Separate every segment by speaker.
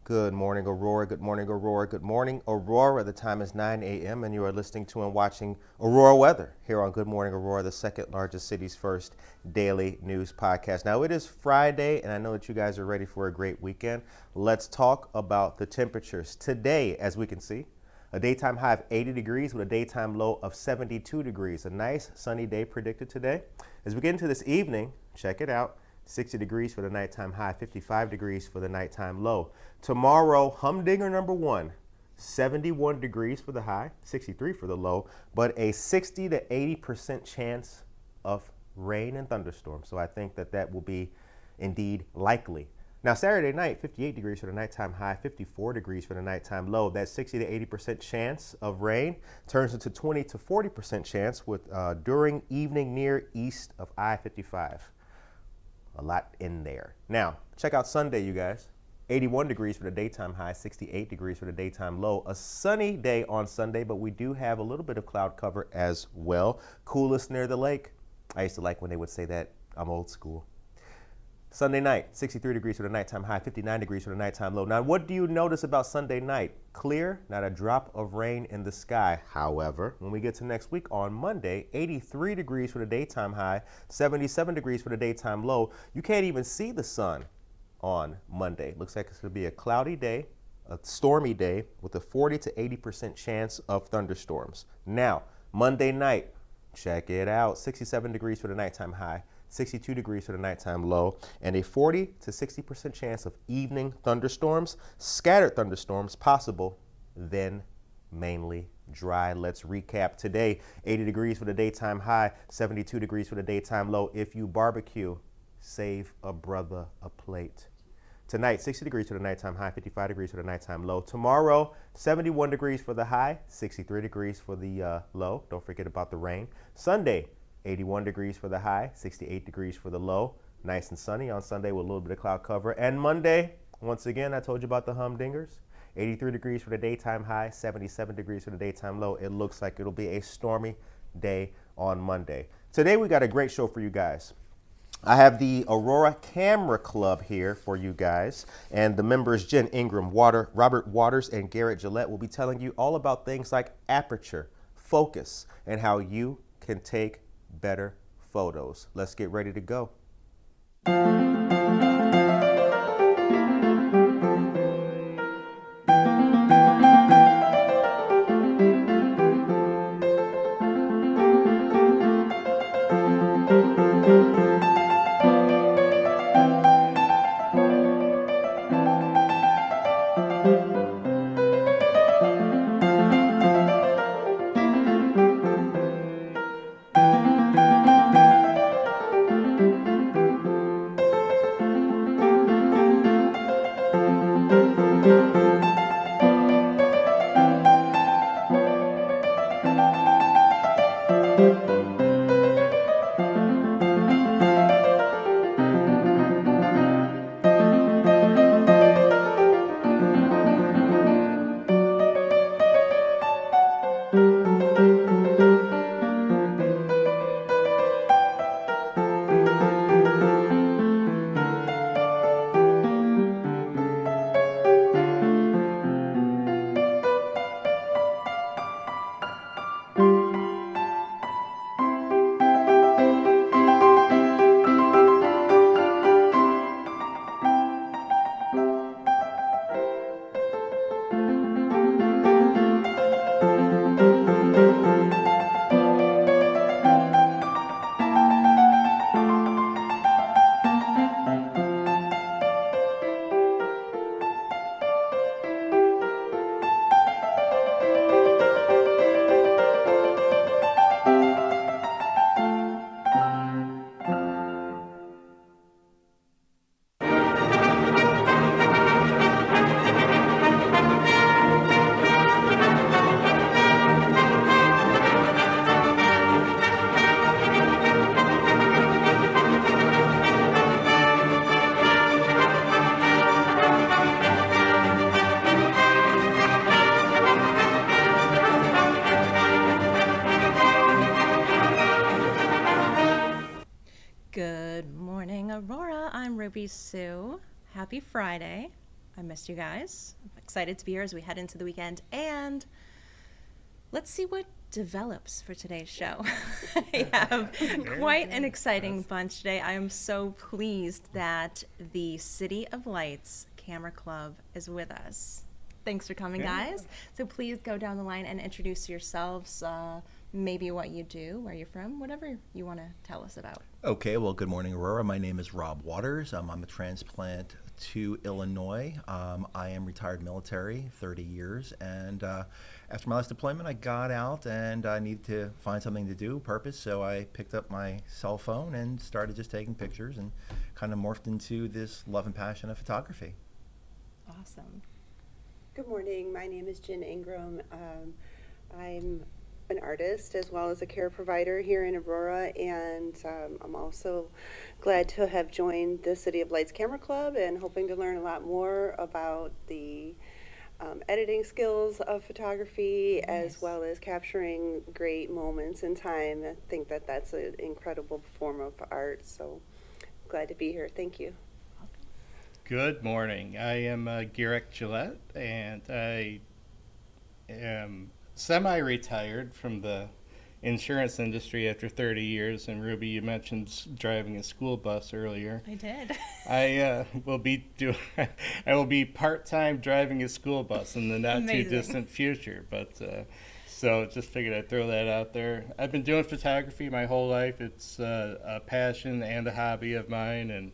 Speaker 1: Good morning, Aurora. Good morning, Aurora. Good morning, Aurora. The time is 9 a.m. and you are listening to and watching Aurora Weather here on Good Morning Aurora, the second largest city's first daily news podcast. Now, it is Friday, and I know that you guys are ready for a great weekend. Let's talk about the temperatures. Today, as we can see, a daytime high of 80 degrees with a daytime low of 72 degrees. A nice sunny day predicted today. As we get into this evening, check it out. 60 degrees for the nighttime high, 55 degrees for the nighttime low. Tomorrow, humdinger number one, 71 degrees for the high, 63 for the low, but a 60 to 80% chance of rain and thunderstorms. So I think that will be indeed likely. Now, Saturday night, 58 degrees for the nighttime high, 54 degrees for the nighttime low. That 60 to 80% chance of rain turns into 20 to 40% chance with during evening near east of I-55. A lot in there. Now, check out Sunday, you guys. 81 degrees for the daytime high, 68 degrees for the daytime low. A sunny day on Sunday, but we do have a little bit of cloud cover as well. Coolest near the lake. I used to like when they would say that. I'm old school. Sunday night, 63 degrees for the nighttime high, 59 degrees for the nighttime low. Now, what do you notice about Sunday night? Clear, not a drop of rain in the sky. However, when we get to next week on Monday, 83 degrees for the daytime high, 77 degrees for the daytime low. You can't even see the sun on Monday. Looks like it's going to be a cloudy day, a stormy day with a 40 to 80% chance of thunderstorms. Now, Monday night, check it out. 67 degrees for the nighttime high, 62 degrees for the nighttime low, and a 40 to 60% chance of evening thunderstorms, scattered thunderstorms possible, then mainly dry. Let's recap today. 80 degrees for the daytime high, 72 degrees for the daytime low. If you barbecue, save a brother a plate. Tonight, 60 degrees for the nighttime high, 55 degrees for the nighttime low. Tomorrow, 71 degrees for the high, 63 degrees for the low. Don't forget about the rain. Sunday, 81 degrees for the high, 68 degrees for the low. Nice and sunny on Sunday with a little bit of cloud cover. And Monday, once again, I told you about the humdingers. 83 degrees for the daytime high, 77 degrees for the daytime low. It looks like it'll be a stormy day on Monday. Today, we got a great show for you guys. I have the Aurora Camera Club here for you guys, and the members Jen Ingram, Robert Waters, and Garrett Gillette will be telling you all about things like aperture, focus, and how you can take better photos. Let's get ready to go.
Speaker 2: Good morning, Aurora. I'm Ruby Sue. Happy Friday. I missed you guys. I'm excited to be here as we head into the weekend, and let's see what develops for today's show. I have quite an exciting bunch today. I am so pleased that the City of Lights Camera Club is with us. Thanks for coming, guys. So please go down the line and introduce yourselves, maybe what you do, where you're from, whatever you want to tell us about.
Speaker 3: Okay, well, good morning, Aurora. My name is Rob Waters. I'm a transplant to Illinois. I am retired military, 30 years, and after my last deployment, I got out and I needed to find something to do, purpose, so I picked up my cell phone and started just taking pictures and kind of morphed into this love and passion of photography.
Speaker 2: Awesome.
Speaker 4: Good morning. My name is Jen Ingram. I'm an artist as well as a care provider here in Aurora, and I'm also glad to have joined the City of Lights Camera Club and hoping to learn a lot more about the editing skills of photography as well as capturing great moments in time. I think that that's an incredible form of art, so glad to be here. Thank you.
Speaker 5: Good morning. I am Garrick Gillette, and I am semi-retired from the insurance industry after 30 years. And Ruby, you mentioned driving a school bus earlier.
Speaker 2: I did.
Speaker 5: I will be part-time driving a school bus in the not too distant future. But so just figured I'd throw that out there. I've been doing photography my whole life. It's a passion and a hobby of mine, and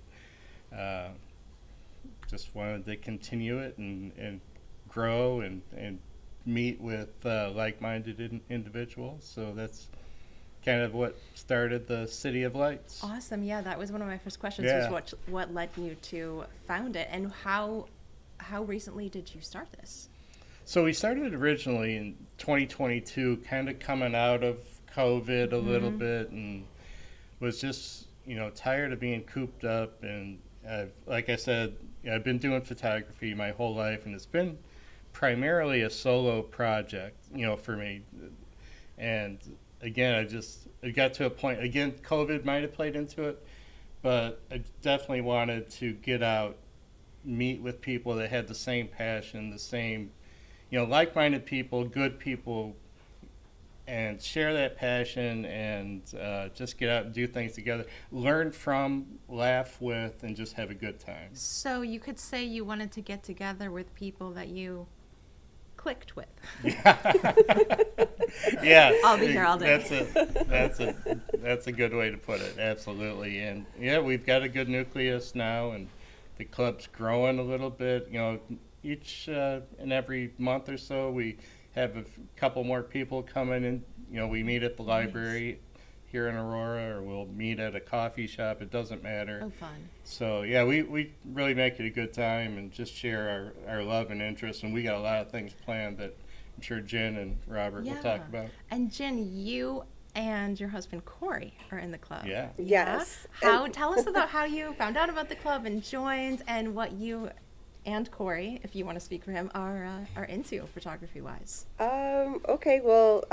Speaker 5: just wanted to continue it and grow and meet with like-minded individuals. So that's kind of what started the City of Lights.
Speaker 2: Awesome. Yeah, that was one of my first questions.
Speaker 5: Yeah.
Speaker 2: Was what led you to found it, and how recently did you start this?
Speaker 5: So we started originally in 2022, kind of coming out of COVID a little bit, and was just tired of being cooped up. And like I said, I've been doing photography my whole life, and it's been primarily a solo project, for me. And again, it got to a point, again, COVID might have played into it, but I definitely wanted to get out, meet with people that had the same passion, the same, like-minded people, good people, and share that passion and just get out and do things together, learn from, laugh with, and just have a good time.
Speaker 2: So you could say you wanted to get together with people that you clicked with.
Speaker 5: Yeah,
Speaker 2: I'll be here all day.
Speaker 5: That's a good way to put it. Absolutely. And yeah, we've got a good nucleus now, and the club's growing a little bit. Each and every month or so, we have a couple more people coming in. We meet at the library here in Aurora, or we'll meet at a coffee shop. It doesn't matter.
Speaker 2: Oh, fun.
Speaker 5: So yeah, we really make it a good time and just share our love and interest. And we got a lot of things planned that I'm sure Jen and Robert will talk about.
Speaker 2: And Jen, you and your husband Corey are in the club.
Speaker 5: Yeah.
Speaker 4: Yes.
Speaker 2: Tell us about how you found out about the club and joined, and what you and Corey, if you want to speak for him, are into photography-wise.
Speaker 4: Okay, well,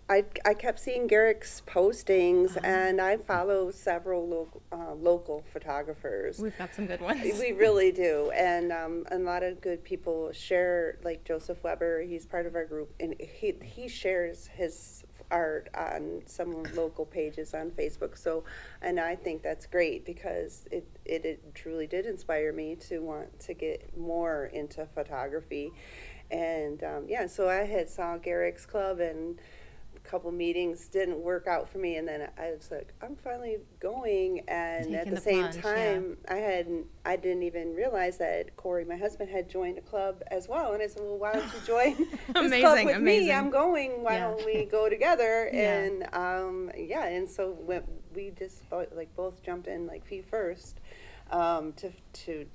Speaker 4: I kept seeing Garrick's postings, and I follow several local photographers.
Speaker 2: We've got some good ones.
Speaker 4: We really do, and a lot of good people share, like Joseph Weber. He's part of our group, and he shares his art on some local pages on Facebook. So, and I think that's great because it truly did inspire me to want to get more into photography, and so I had saw Garrick's club, and couple meetings didn't work out for me, and then I was like, I'm finally going, and at the same time, I didn't even realize that Corey, my husband, had joined a club as well, and I said, well, why don't you join this club with me? I'm going. Why don't we go together? And and so we just both jumped in feet first to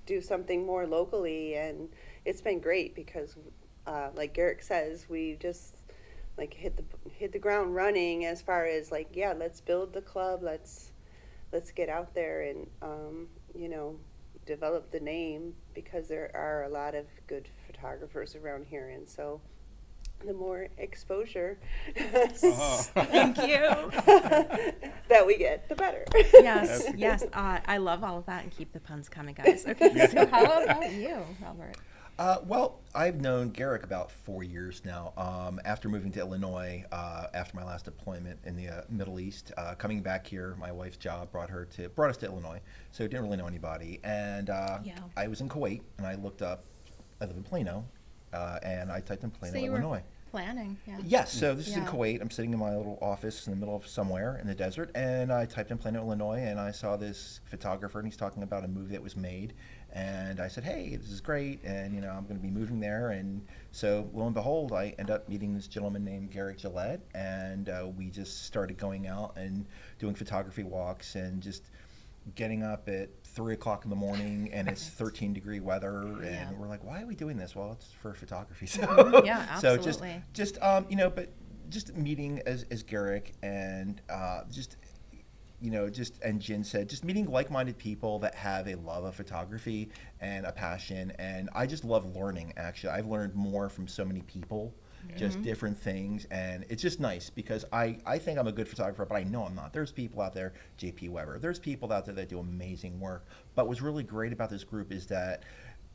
Speaker 4: do something more locally, and it's been great because, like Garrick says, we just hit the ground running as far as let's build the club, let's get out there and develop the name, because there are a lot of good photographers around here, and so the more exposure
Speaker 2: Thank you.
Speaker 4: that we get, the better.
Speaker 2: Yes, yes. I love all of that, and keep the puns coming, guys. Okay, so how about you, Robert?
Speaker 3: Well, I've known Garrick about 4 years now. After moving to Illinois, after my last deployment in the Middle East, coming back here, my wife's job brought us to Illinois. So didn't really know anybody, and I was in Kuwait, and I looked up. I live in Plano, and I typed in Plano,
Speaker 2: So you
Speaker 3: Illinois.
Speaker 2: were planning, yeah.
Speaker 3: Yes, so this is in
Speaker 2: Yeah.
Speaker 3: Kuwait. I'm sitting in my little office in the middle of somewhere in the desert, and I typed in Plano, Illinois, and I saw this photographer, and he's talking about a movie that was made. And I said, hey, this is great, and I'm going to be moving there. And so, lo and behold, I end up meeting this gentleman named Garrick Gillette, and we just started going out and doing photography walks and just getting up at 3 o'clock in the morning, and it's 13-degree weather, and
Speaker 2: Yeah.
Speaker 3: we're like, why are we doing this? Well, it's for photography. So,
Speaker 2: Yeah,
Speaker 3: so
Speaker 2: absolutely.
Speaker 3: but just meeting as Garrick, and and Jen said, just meeting like-minded people that have a love of photography and a passion. And I just love learning, actually. I've learned more from so many people, just different things. And it's just nice because I think I'm a good photographer, but I know I'm not. There's people out there, JP Weber, there's people out there that do amazing work. But what's really great about this group is that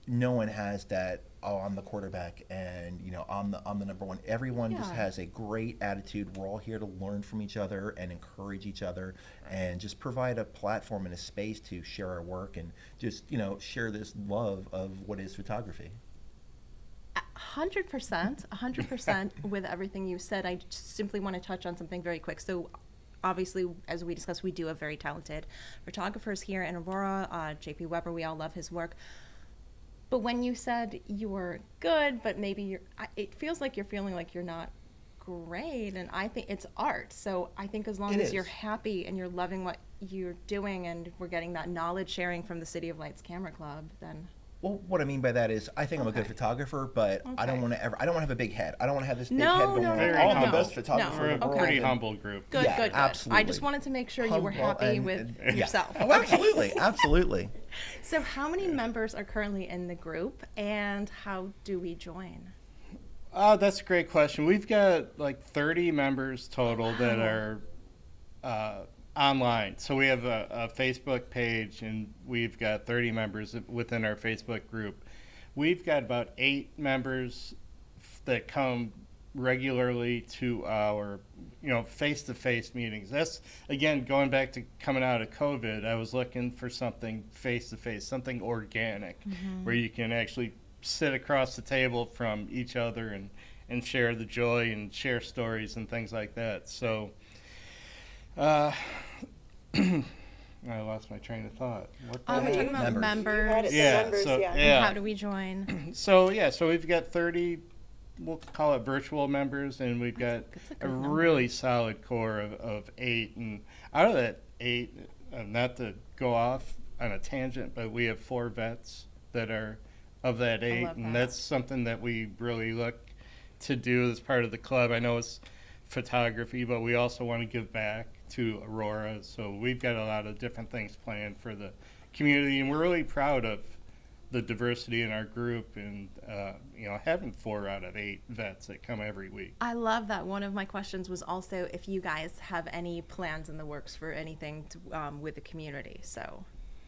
Speaker 3: no one has that, oh, I'm the quarterback and I'm the number one. Everyone just
Speaker 2: Yeah.
Speaker 3: has a great attitude. We're all here to learn from each other and encourage each other and just provide a platform and a space to share our work and just share this love of what is photography.
Speaker 2: 100% with everything you said. I just simply want to touch on something very quick. So obviously, as we discussed, we do have very talented photographers here in Aurora. JP Weber, we all love his work. But when you said you were good, but maybe it feels like you're feeling like you're not great, and I think it's art. So I think as long
Speaker 3: It
Speaker 2: as
Speaker 3: is.
Speaker 2: you're happy and you're loving what you're doing, and we're getting that knowledge sharing from the City of Lights Camera Club, then
Speaker 3: Well, what I mean by that is I think I'm a good
Speaker 2: Okay.
Speaker 3: photographer, but I don't
Speaker 2: Okay.
Speaker 3: want to I don't want to have a big head. I don't want to have this big
Speaker 2: No,
Speaker 3: head going
Speaker 2: no,
Speaker 3: on.
Speaker 2: no,
Speaker 3: Oh, I'm
Speaker 5: no.
Speaker 3: the best photographer
Speaker 2: No.
Speaker 5: We're
Speaker 3: in the
Speaker 5: a
Speaker 3: world.
Speaker 5: pretty
Speaker 3: and-
Speaker 5: humble group.
Speaker 2: good,
Speaker 3: Yeah,
Speaker 2: good. I
Speaker 3: absolutely.
Speaker 2: just wanted to make sure you were
Speaker 3: Humble
Speaker 2: happy
Speaker 3: and-
Speaker 2: with
Speaker 3: and-
Speaker 2: yourself.
Speaker 3: Oh, absolutely, absolutely.
Speaker 2: So how many members are currently in the group, and how do we join?
Speaker 5: That's a great question. We've got like 30 members total that are online. So we have a Facebook page, and we've got 30 members within our Facebook group. We've got about 8 members that come regularly to our face-to-face meetings. That's, again, going back to coming out of COVID, I was looking for something face-to-face, something organic, where you can actually sit across the table from each other and share the joy and share stories and things like that. So I lost my train of thought. What the
Speaker 2: We're
Speaker 5: heck?
Speaker 2: talking about
Speaker 3: Members.
Speaker 4: You had
Speaker 2: members.
Speaker 4: it, the
Speaker 5: Yeah,
Speaker 4: members,
Speaker 5: so-
Speaker 4: yeah.
Speaker 5: yeah.
Speaker 2: How do we join?
Speaker 5: So we've got 30, we'll call it virtual members, and we've got
Speaker 2: That's a
Speaker 5: a
Speaker 2: good number.
Speaker 5: really solid core of 8. And out of that 8, not to go off on a tangent, but we have 4 vets that are of that 8,
Speaker 2: love
Speaker 5: and
Speaker 2: that.
Speaker 5: that's something that we really look to do as part of the club. I know it's photography, but we also want to give back to Aurora. So we've got a lot of different things planned for the community, and we're really proud of the diversity in our group, and having 4 out of 8 vets that come every week.
Speaker 2: I love that. One of my questions was also if you guys have any plans in the works for anything with the community. So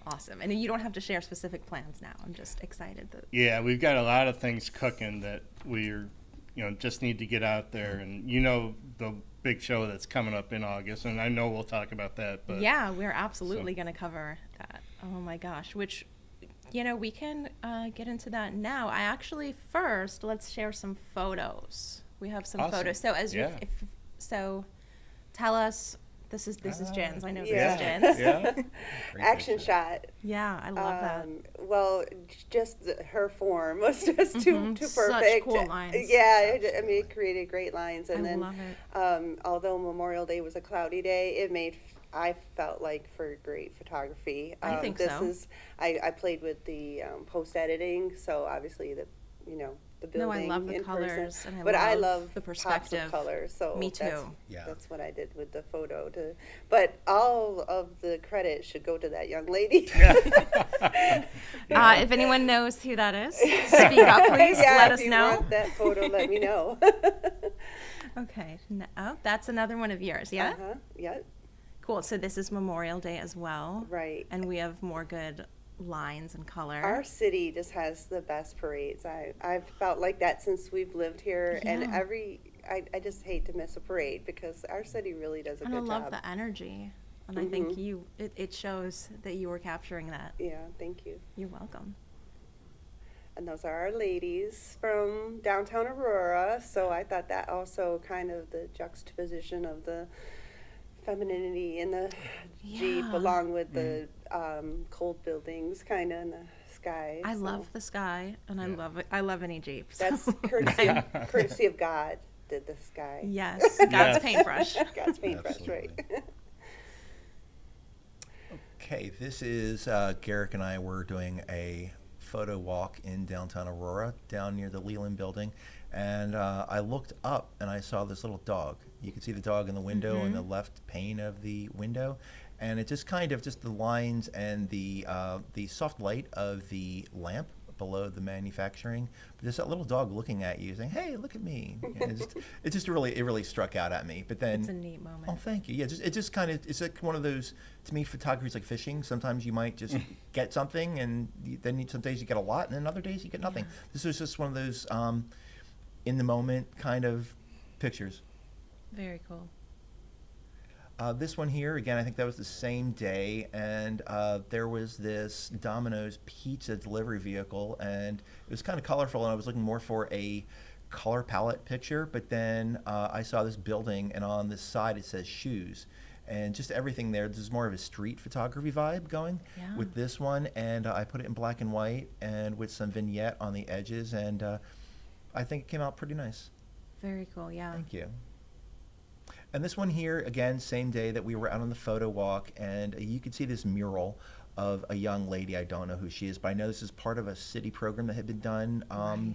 Speaker 2: awesome. And you don't have to share specific plans now. I'm just excited that.
Speaker 5: Yeah, we've got a lot of things cooking that we're just need to get out there, and the big show that's coming up in August, and I know we'll talk about that. But
Speaker 2: Yeah, we're absolutely going to cover that. Oh my gosh, which, we can get into that now. I actually first, let's share some photos. We have some
Speaker 5: Awesome.
Speaker 2: photos. So
Speaker 5: Yeah.
Speaker 2: tell us, this is Jen's. I know
Speaker 4: Yeah.
Speaker 2: this is Jen's.
Speaker 5: Yeah.
Speaker 3: Great
Speaker 4: Action
Speaker 3: picture.
Speaker 4: shot.
Speaker 2: Yeah, I love that.
Speaker 4: Well, just her form was just too
Speaker 2: Such
Speaker 4: perfect.
Speaker 2: cool lines.
Speaker 4: Yeah, I mean, it created great lines. And
Speaker 2: I
Speaker 4: then,
Speaker 2: love it.
Speaker 4: although Memorial Day was a cloudy day, I felt like for great photography.
Speaker 2: I think
Speaker 4: this
Speaker 2: so.
Speaker 4: is I played with the post editing, so obviously the
Speaker 2: No,
Speaker 4: building
Speaker 2: I love the
Speaker 4: in
Speaker 2: colors,
Speaker 4: person.
Speaker 2: and I
Speaker 4: But I
Speaker 2: love
Speaker 4: love
Speaker 2: the
Speaker 4: pops
Speaker 2: perspective.
Speaker 4: of color, so
Speaker 2: Me
Speaker 4: that's,
Speaker 2: too.
Speaker 3: Yeah.
Speaker 4: that's what I did with the photo. But all of the credit should go to that young lady.
Speaker 2: If anyone knows who that is, speak up, please.
Speaker 4: Yeah,
Speaker 2: Let
Speaker 4: if
Speaker 2: us
Speaker 4: you
Speaker 2: know.
Speaker 4: want that photo, let me know.
Speaker 2: Okay. Oh, that's another one of yours. Yeah.
Speaker 4: Uh-huh. Yeah.
Speaker 2: Cool. So this is Memorial Day as well.
Speaker 4: Right.
Speaker 2: And we have more good lines and color.
Speaker 4: Our city just has the best parades. I've felt like that since we've lived here, and
Speaker 2: Yeah.
Speaker 4: I just hate to miss a parade because our city really does a
Speaker 2: And I
Speaker 4: good
Speaker 2: love
Speaker 4: job.
Speaker 2: the energy. And I think it shows that you were capturing that.
Speaker 4: Yeah, thank you.
Speaker 2: You're welcome.
Speaker 4: And those are our ladies from downtown Aurora. So I thought that also kind of the juxtaposition of the femininity in the Jeep
Speaker 2: Yeah.
Speaker 4: along with the cold buildings kind of in the sky.
Speaker 2: I
Speaker 4: So
Speaker 2: love the sky, and I
Speaker 3: Yeah.
Speaker 2: love it. I love any Jeep. so-
Speaker 4: that's courtesy of God did the sky.
Speaker 2: Yes, God's
Speaker 5: Yes.
Speaker 2: paintbrush.
Speaker 4: God's paintbrush, right?
Speaker 3: Absolutely. Okay, this is Garrick and I were doing a photo walk in downtown Aurora, down near the Leland building, and I looked up and I saw this little dog. You can see the dog in the window in the left pane of the window, and it just kind of just the lines and the soft light of the lamp below the manufacturing, but there's that little dog looking at you saying, "Hey, look at me." And it just really struck out at me. But then
Speaker 2: It's a neat moment.
Speaker 3: oh, thank you. Yeah, it just kind of, it's like one of those, to me, photography is like fishing. Sometimes you might just get something, and then some days you get a lot, and then other days you get nothing. This was just one of those in the moment kind of pictures.
Speaker 2: Very cool.
Speaker 3: This one here, again, I think that was the same day, and there was this Domino's pizza delivery vehicle, and it was kind of colorful, and I was looking more for a color palette picture, but then I saw this building, and on this side it says shoes, and just everything there. This is more of a street photography vibe going
Speaker 2: Yeah.
Speaker 3: with this one, and I put it in black and white and with some vignette on the edges, and I think it came out pretty nice.
Speaker 2: Very cool. Yeah.
Speaker 3: Thank you. And this one here, again, same day that we were out on the photo walk, and you could see this mural of a young lady. I don't know who she is, but I know this is part of a city program that had been done
Speaker 2: Right.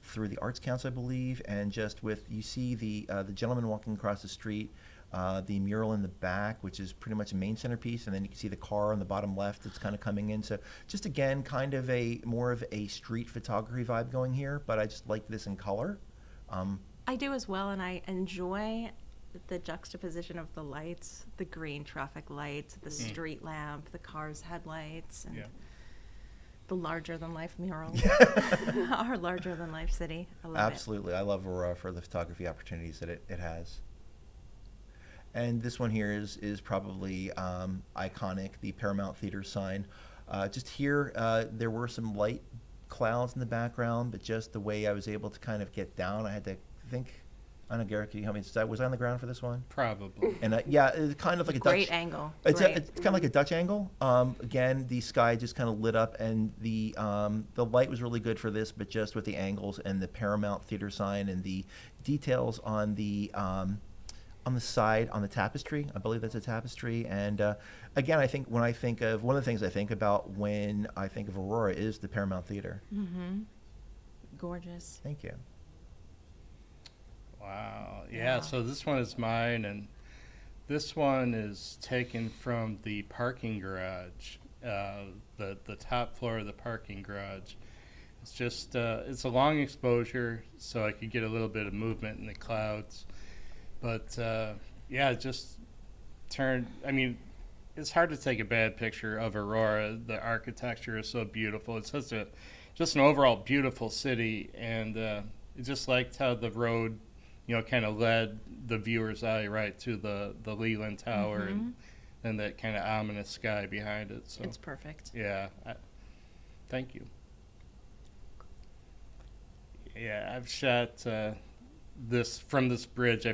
Speaker 3: through the Arts Council, I believe, and just with, you see the gentleman walking across the street, the mural in the back, which is pretty much a main centerpiece, and then you can see the car on the bottom left that's kind of coming in. So just, again, kind of more of a street photography vibe going here, but I just like this in color.
Speaker 2: I do as well, and I enjoy the juxtaposition of the lights, the green traffic lights, the street lamp, the car's headlights, and
Speaker 5: Yeah.
Speaker 2: the larger-than-life mural. Our larger-than-life city. I love
Speaker 3: Absolutely. I love Aurora for the photography opportunities that it has. And this one here is probably iconic, the Paramount Theater sign. Just here, there were some light clouds in the background, but just the way I was able to kind of get down, I had to think. I don't know, Garrett, can you help me? Was I on the ground for this one?
Speaker 5: Probably.
Speaker 3: And yeah, it's kind of like
Speaker 2: it.
Speaker 3: a
Speaker 2: Great
Speaker 3: Dutch.
Speaker 2: angle.
Speaker 3: It's
Speaker 2: Great.
Speaker 3: it's kind of like a Dutch angle. Again, the sky just kind of lit up, and the light was really good for this. But just with the angles and the Paramount Theater sign and the details on the side on the tapestry, I believe that's a tapestry. And again, I think when I think of one of the things I think about when I think of Aurora is the Paramount Theater.
Speaker 2: Mm-hmm. Gorgeous.
Speaker 3: Thank you.
Speaker 5: Wow.
Speaker 2: Yeah.
Speaker 5: Yeah, so this one is mine, and this one is taken from the parking garage, the top floor of the parking garage. It's just, it's a long exposure, so I could get a little bit of movement in the clouds. But, yeah, it just I mean, it's hard to take a bad picture of Aurora. The architecture is so beautiful. It's just an overall beautiful city, and I just liked how the road, kind of led the viewer's eye right to the Leland Tower and that kind of ominous sky behind it. So
Speaker 2: It's perfect.
Speaker 5: yeah, thank you. Yeah, I've shot this from this bridge. I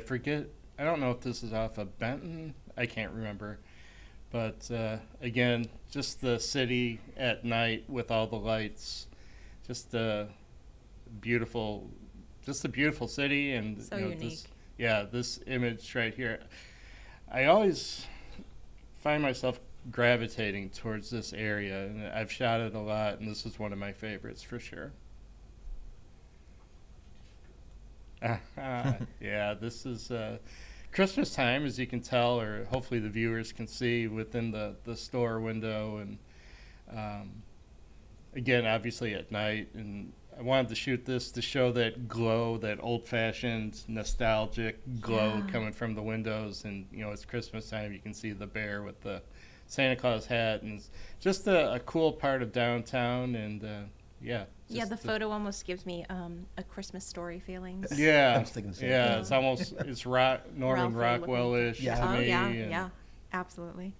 Speaker 5: don't know if this is off of Benton. I can't remember. But again, just the city at night with all the lights, just a beautiful city, and
Speaker 2: So unique.
Speaker 5: this image right here. I always find myself gravitating towards this area, and I've shot it a lot, and this is one of my favorites for sure. Yeah, this is Christmas time, as you can tell, or hopefully the viewers can see within the store window. And again, obviously at night. And I wanted to shoot this to show that glow, that old-fashioned, nostalgic glow coming from the windows. And, you know, it's Christmas time. You can see the bear with the Santa Claus hat. And it's just a cool part of downtown. And, yeah.
Speaker 2: Yeah, the photo almost gives me a Christmas Story feelings.
Speaker 5: Yeah,
Speaker 3: I was thinking the same
Speaker 5: yeah,
Speaker 3: thing.
Speaker 5: it's almost Norman Rockwell-ish
Speaker 3: Yeah.
Speaker 5: to
Speaker 2: Oh,
Speaker 5: me.
Speaker 2: yeah,
Speaker 5: and
Speaker 2: yeah, absolutely.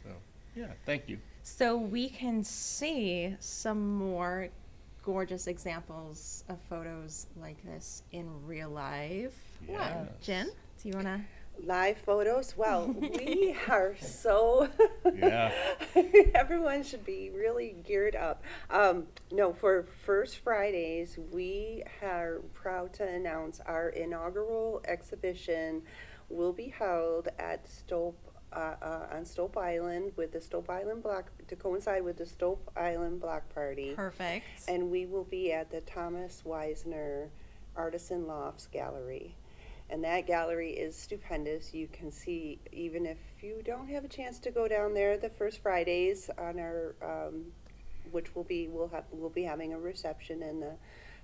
Speaker 5: So, yeah, thank you.
Speaker 2: So we can see some more gorgeous examples of photos like this in real life. What,
Speaker 5: Yes.
Speaker 2: Jen? Do you want to?
Speaker 4: Live photos. Well, we are so.
Speaker 5: Yeah.
Speaker 4: Everyone should be really geared up. No, for First Fridays, we are proud to announce our inaugural exhibition will be held at on Stope Island with the Stope Island Block to coincide with the Stope Island Block Party.
Speaker 2: Perfect.
Speaker 4: And we will be at the Thomas Weisner Artisan Lofts Gallery. And that gallery is stupendous. You can see, even if you don't have a chance to go down there, the First Fridays on our, which we'll be having a reception, and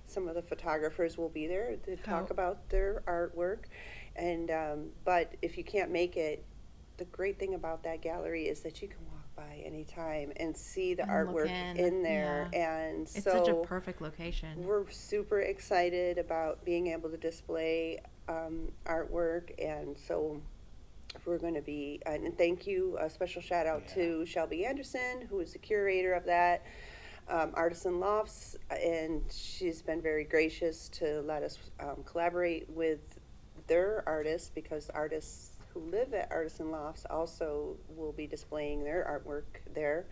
Speaker 4: some of the photographers will be there to talk about their artwork. And but if you can't make it, the great thing about that gallery is that you can walk by anytime and see the
Speaker 2: And look
Speaker 4: artwork
Speaker 2: in,
Speaker 4: in there. And
Speaker 2: It's
Speaker 4: so
Speaker 2: such a perfect location.
Speaker 4: we're super excited about being able to display artwork, and so we're going to be, and thank you, a special shout out to Shelby Anderson, who is the curator of that Artisan Lofts, and she's been very gracious to let us collaborate with their artists, because artists who live at Artisan Lofts also will be displaying their artwork there.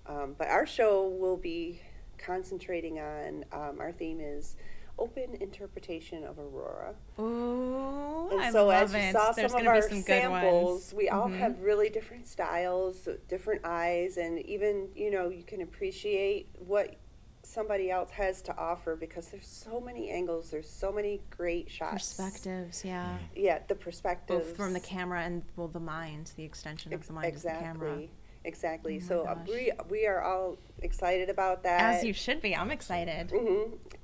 Speaker 4: But our show will be concentrating on, our theme is open interpretation of Aurora.
Speaker 2: Ooh,
Speaker 4: And
Speaker 2: I
Speaker 4: so
Speaker 2: love
Speaker 4: as you
Speaker 2: it.
Speaker 4: saw
Speaker 2: There's
Speaker 4: some of
Speaker 2: gonna be
Speaker 4: our
Speaker 2: some good
Speaker 4: samples,
Speaker 2: ones.
Speaker 4: we all
Speaker 2: Mhm.
Speaker 4: have really different styles, different eyes, and even, you know, you can appreciate what somebody else has to offer, because there's so many angles, there's so many great shots.
Speaker 2: Perspectives, yeah.
Speaker 4: Yeah, the perspectives.
Speaker 2: Both from the camera and, well, the mind, the extension of the mind is the camera.
Speaker 4: Exactly.
Speaker 2: Oh my
Speaker 4: So
Speaker 2: gosh.
Speaker 4: we are all excited about that.
Speaker 2: As you should be. I'm excited.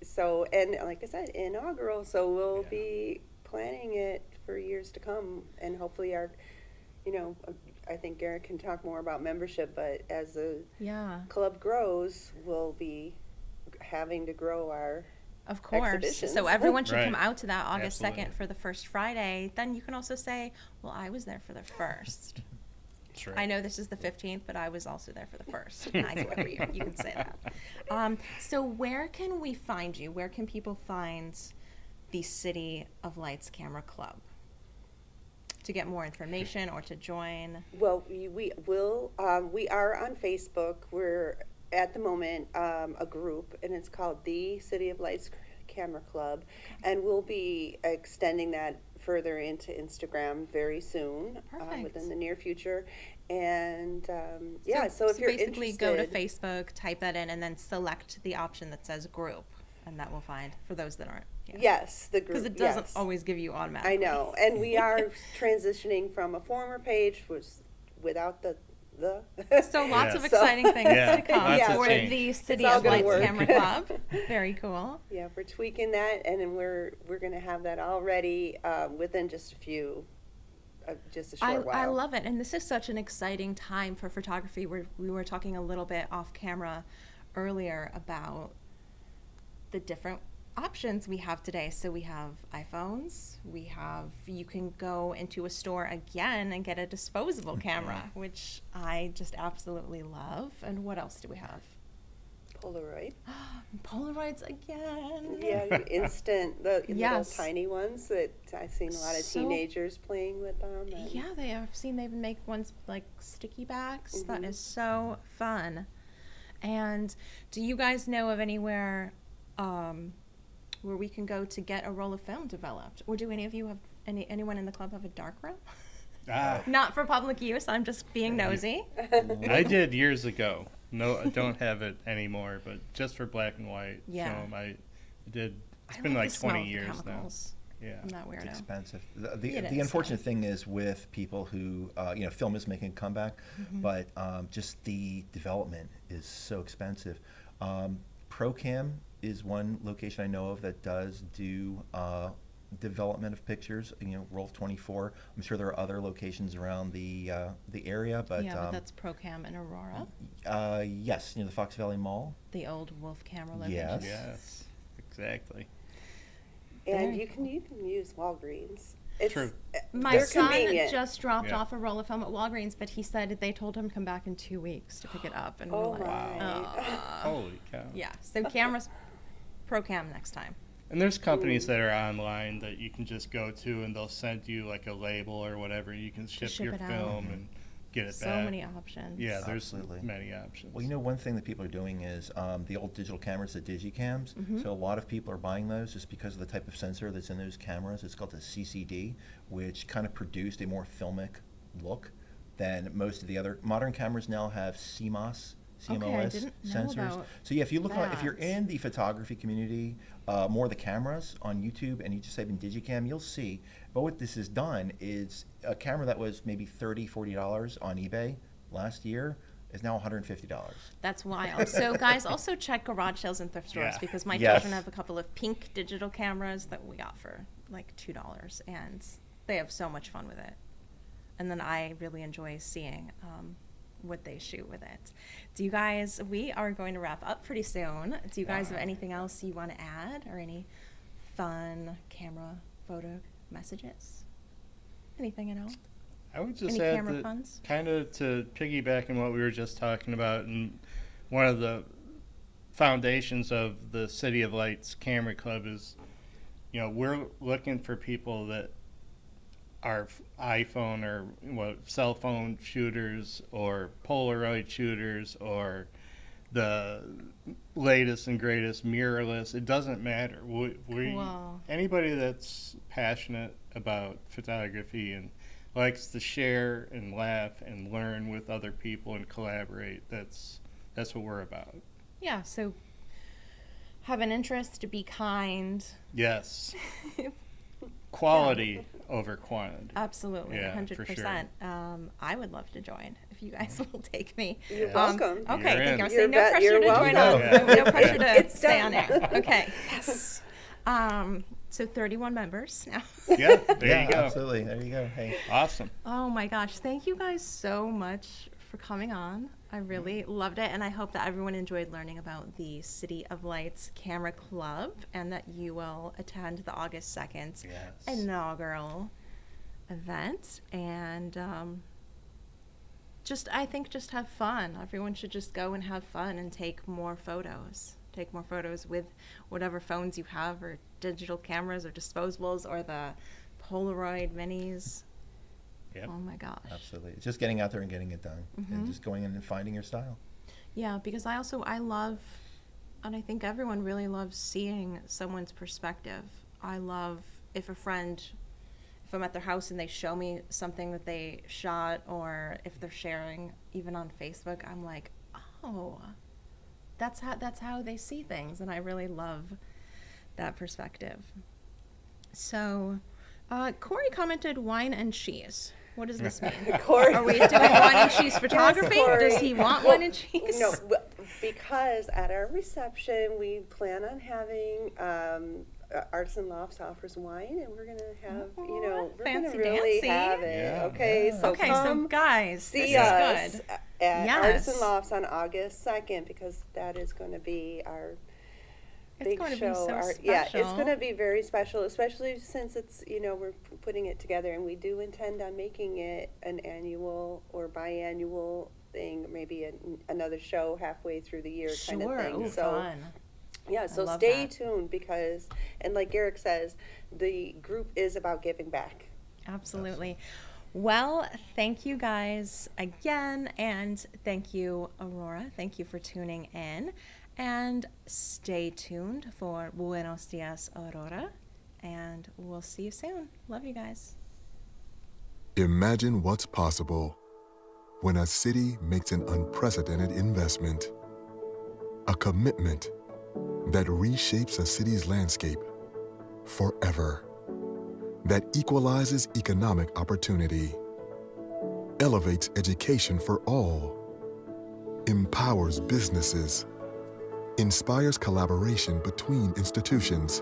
Speaker 4: So, and like I said, inaugural. So we'll be planning it for years to come, and hopefully our, you know, I think Garrett can talk more about membership, but as the
Speaker 2: Yeah,
Speaker 4: club grows, we'll be having to grow our.
Speaker 2: of course.
Speaker 4: Exhibitions.
Speaker 2: So everyone should come
Speaker 5: Right.
Speaker 2: out to that August 2nd
Speaker 5: Absolutely.
Speaker 2: for the first Friday. Then you can also say, well, I was there for the first.
Speaker 5: That's right.
Speaker 2: I know this is the 15th, but I was also there for the first. And I do every year. You can say that. So where can we find you? Where can people find the City of Lights Camera Club? To get more information or to join?
Speaker 4: Well, we are on Facebook. We're at the moment a group, and it's called the City of Lights Camera Club, and we'll be extending that further into Instagram very soon,
Speaker 2: Perfect.
Speaker 4: within the near future. And yeah, so if you're
Speaker 2: basically
Speaker 4: interested,
Speaker 2: go to Facebook, type that in, and then select the option that says group, and that will find for those that aren't.
Speaker 4: yes, the group,
Speaker 2: Because it doesn't
Speaker 4: yes.
Speaker 2: always give you automatically.
Speaker 4: I know, and we are transitioning from a former page was without the.
Speaker 2: So lots of
Speaker 5: Yes.
Speaker 2: exciting things
Speaker 5: Yeah,
Speaker 2: to come
Speaker 4: lots of
Speaker 2: for
Speaker 5: change.
Speaker 2: the City
Speaker 4: all
Speaker 2: of
Speaker 4: gonna
Speaker 2: Lights
Speaker 4: work.
Speaker 2: Camera Club. Very cool.
Speaker 4: Yeah, we're tweaking that, and then we're going to have that all ready within just a short while.
Speaker 2: I love it, and this is such an exciting time for photography. We were talking a little bit off camera earlier about the different options we have today. So we have iPhones, you can go into a store again and get a disposable camera, which I just absolutely love. And what else do we have?
Speaker 4: Polaroid.
Speaker 2: Polaroids again.
Speaker 4: Yeah, instant, the
Speaker 2: Yes.
Speaker 4: little tiny ones that I've seen a lot of
Speaker 2: So-
Speaker 4: teenagers playing with them. And
Speaker 2: Yeah, I've seen they even make ones like sticky backs. That
Speaker 4: Mhm.
Speaker 2: is so fun. And do you guys know of anywhere where we can go to get a roll of film developed? Or do any of you have anyone in the club have a darkroom? Not for public use. I'm just being nosy.
Speaker 5: I did years ago. No, I don't have it anymore, but just for black and white
Speaker 2: Yeah.
Speaker 5: film, I did. It's
Speaker 2: I
Speaker 5: been
Speaker 2: love
Speaker 5: like
Speaker 2: the smell
Speaker 5: 20
Speaker 2: of the
Speaker 5: years now.
Speaker 2: chemicals.
Speaker 5: Yeah.
Speaker 2: I'm that weirdo.
Speaker 3: It's expensive.
Speaker 2: It
Speaker 3: The
Speaker 2: is,
Speaker 3: unfortunate thing is with people who, film is making a comeback, but just the development is so expensive. ProCam is one location I know of that does do development of pictures. Roll 24. I'm sure there are other locations around the area, but
Speaker 2: Yeah, but that's ProCam in Aurora,
Speaker 3: yes, the Fox Valley Mall.
Speaker 2: the old Wolf Camera location.
Speaker 3: Yes.
Speaker 5: Yes, exactly.
Speaker 4: And
Speaker 2: Very
Speaker 4: you can use Walgreens. It's,
Speaker 5: True.
Speaker 2: My
Speaker 4: they're
Speaker 2: son
Speaker 4: convenient.
Speaker 2: just dropped
Speaker 5: Yeah.
Speaker 2: off a roll of film at Walgreens, but he said they told him to come back in 2 weeks to pick it up. And
Speaker 4: Oh
Speaker 2: we're like,
Speaker 4: my.
Speaker 5: Holy cow.
Speaker 2: yeah. So cameras, ProCam next time.
Speaker 5: And there's companies that are online that you can just go to, and they'll send you like a label or whatever. You can ship
Speaker 2: ship
Speaker 5: your
Speaker 2: it out.
Speaker 5: film and get it
Speaker 2: So
Speaker 5: back.
Speaker 2: many options.
Speaker 5: Yeah, there's
Speaker 3: Absolutely.
Speaker 5: many options.
Speaker 3: Well, one thing that people are doing is the old digital cameras, the digicams. So a lot of people are buying those just because of the type of sensor that's in those cameras. It's called the CCD, which kind of produced a more filmic look than most of the other modern cameras now have CMOS. CMOS
Speaker 2: didn't know
Speaker 3: sensors.
Speaker 2: about
Speaker 3: So yeah, if you look on, if you're
Speaker 2: that.
Speaker 3: in the photography community, more of the cameras on YouTube, and you just type in Digicam, you'll see. But what this has done is a camera that was maybe $30, $40 on eBay last year is now $150.
Speaker 2: That's wild. So, guys, also check garage sales and thrift stores
Speaker 5: Yeah.
Speaker 2: because my
Speaker 3: Yes.
Speaker 2: children have a couple of pink digital cameras that we got for like $2, and they have so much fun with it. And then I really enjoy seeing what they shoot with it. Do you guys? We are going to wrap up pretty soon. Do you guys have anything else you want to add, or any fun camera photo messages? Anything at all?
Speaker 5: I would just
Speaker 2: Any
Speaker 5: add
Speaker 2: camera
Speaker 5: that
Speaker 2: puns?
Speaker 5: kind of to piggyback on what we were just talking about, and one of the foundations of the City of Lights Camera Club is, we're looking for people that are iPhone or cell phone shooters or Polaroid shooters or the latest and greatest mirrorless. It doesn't matter. We
Speaker 2: Wow.
Speaker 5: Anybody that's passionate about photography and likes to share and laugh and learn with other people and collaborate. That's what we're about.
Speaker 2: Yeah. So have an interest, be kind.
Speaker 5: Yes. Quality over quantity.
Speaker 2: Absolutely,
Speaker 5: Yeah,
Speaker 2: 100%. I would love to join if you guys will take me.
Speaker 4: You're welcome.
Speaker 2: Okay,
Speaker 5: You're
Speaker 2: I think I
Speaker 5: in.
Speaker 2: was saying no
Speaker 4: You're
Speaker 2: pressure to join
Speaker 4: welcome.
Speaker 2: on. No pressure to
Speaker 4: It's
Speaker 2: stay
Speaker 4: done.
Speaker 2: on air. Okay, yes. So 31 members now.
Speaker 5: Yeah, there
Speaker 3: Yeah,
Speaker 5: you go.
Speaker 3: absolutely. There you go. Hey.
Speaker 5: Awesome.
Speaker 2: Oh my gosh, thank you guys so much for coming on. I really loved it, and I hope that everyone enjoyed learning about the City of Lights Camera Club and that you will attend the August 2nd
Speaker 5: Yes.
Speaker 2: inaugural event. And I think just have fun. Everyone should just go and have fun and take more photos. Take more photos with whatever phones you have, or digital cameras, or disposables, or the Polaroid minis.
Speaker 5: Yep.
Speaker 2: Oh my gosh.
Speaker 3: Absolutely. It's just getting out there and getting it done, and just going in and finding your style.
Speaker 2: Yeah, because I love, and I think everyone really loves seeing someone's perspective. I love if I'm at their house and they show me something that they shot, or if they're sharing even on Facebook, I'm like, oh, that's how they see things, and I really love that perspective. So, Corey commented wine and cheese. What does this mean?
Speaker 4: Corey.
Speaker 2: Are we doing wine and cheese photography?
Speaker 4: Corey.
Speaker 2: Does he want wine and cheese?
Speaker 4: No, because at our reception we plan on having Artisan Lofts offers wine, and we're gonna have we're
Speaker 2: fancy
Speaker 4: gonna really
Speaker 2: dancy.
Speaker 4: have it.
Speaker 5: Yeah.
Speaker 4: Okay,
Speaker 3: Yeah.
Speaker 4: so
Speaker 2: Okay,
Speaker 4: come
Speaker 2: so guys,
Speaker 4: see
Speaker 2: this
Speaker 4: us
Speaker 2: is good.
Speaker 4: at
Speaker 2: Yes.
Speaker 4: Artisan Lofts on August 2nd, because that is going to be our
Speaker 2: It's
Speaker 4: big
Speaker 2: going to
Speaker 4: show.
Speaker 2: be so
Speaker 4: Yeah, it's
Speaker 2: special.
Speaker 4: going to be very special, especially since it's we're putting it together, and we do intend on making it an annual or biannual thing, maybe another show halfway through the year kind of
Speaker 2: Sure.
Speaker 4: thing.
Speaker 2: Ooh,
Speaker 4: So
Speaker 2: fun.
Speaker 4: yeah, so
Speaker 2: love
Speaker 4: stay
Speaker 2: that.
Speaker 4: tuned, because, and like Garrick says, the group is about giving back.
Speaker 2: Absolutely. Well, thank you guys again, and thank you, Aurora. Thank you for tuning in, and stay tuned for Buenos Dias, Aurora, and we'll see you soon. Love you guys.
Speaker 6: Imagine what's possible when a city makes an unprecedented investment, a commitment that reshapes a city's landscape forever. that equalizes economic opportunity, elevates education for all, empowers businesses, inspires collaboration between institutions,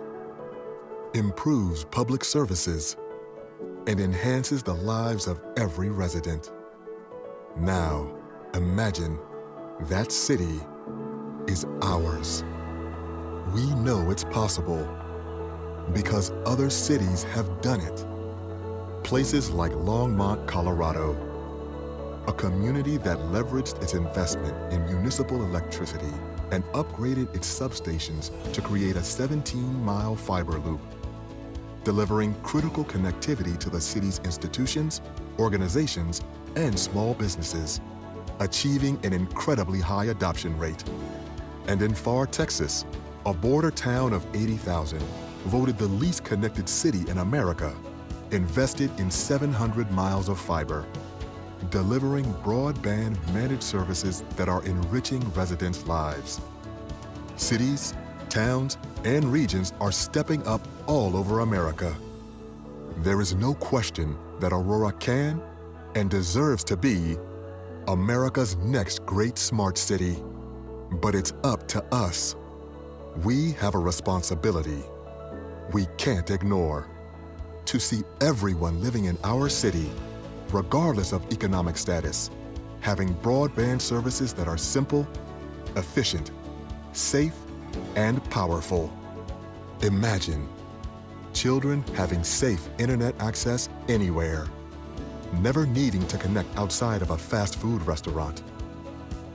Speaker 6: improves public services, and enhances the lives of every resident. Now, imagine that city is ours. We know it's possible because other cities have done it. Places like Longmont, Colorado, a community that leveraged its investment in municipal electricity and upgraded its substations to create a 17-mile fiber loop, delivering critical connectivity to the city's institutions, organizations, and small businesses, achieving an incredibly high adoption rate. And in Pharr, Texas, a border town of 80,000, voted the least connected city in America, invested in 700 miles of fiber, delivering broadband managed services that are enriching residents' lives. Cities, towns, and regions are stepping up all over America. There is no question that Aurora can and deserves to be America's next great smart city. But it's up to us. We have a responsibility we can't ignore to see everyone living in our city, regardless of economic status, having broadband services that are simple, efficient, safe, and powerful. Imagine children having safe internet access anywhere, never needing to connect outside of a fast food restaurant.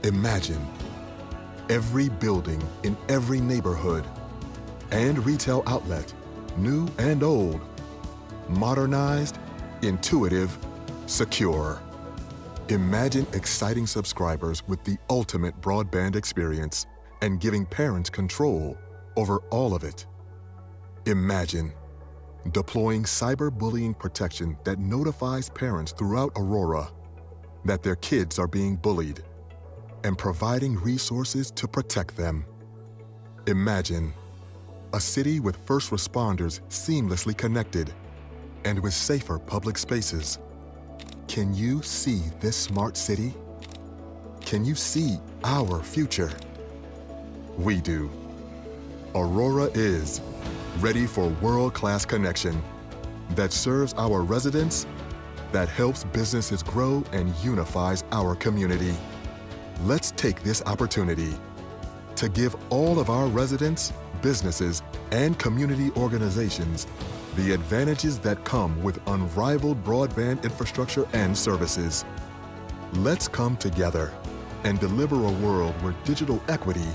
Speaker 6: Imagine every building in every neighborhood and retail outlet, new and old, modernized, intuitive, secure. Imagine exciting subscribers with the ultimate broadband experience and giving parents control over all of it. Imagine deploying cyberbullying protection that notifies parents throughout Aurora that their kids are being bullied and providing resources to protect them. Imagine a city with first responders seamlessly connected and with safer public spaces. Can you see this smart city? Can you see our future? We do. Aurora is ready for world-class connection that serves our residents, that helps businesses grow and unifies our community. Let's take this opportunity to give all of our residents, businesses, and community organizations the advantages that come with unrivaled broadband infrastructure and services. Let's come together and deliver a world where digital equity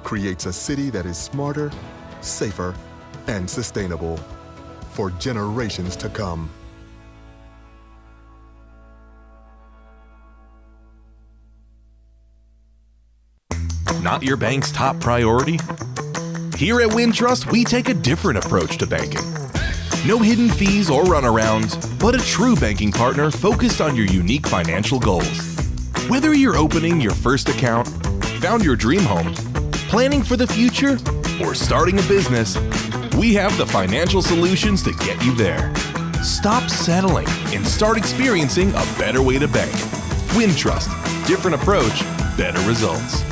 Speaker 6: creates a city that is smarter, safer, and sustainable for generations to come.
Speaker 7: Not your bank's top priority? Here at Wintrust, we take a different approach to banking. No hidden fees or runarounds, but a true banking partner focused on your unique financial goals. Whether you're opening your first account, found your dream home, planning for the future, or starting a business, we have the financial solutions to get you there. Stop settling and start experiencing a better way to bank. Wintrust, different approach, better results.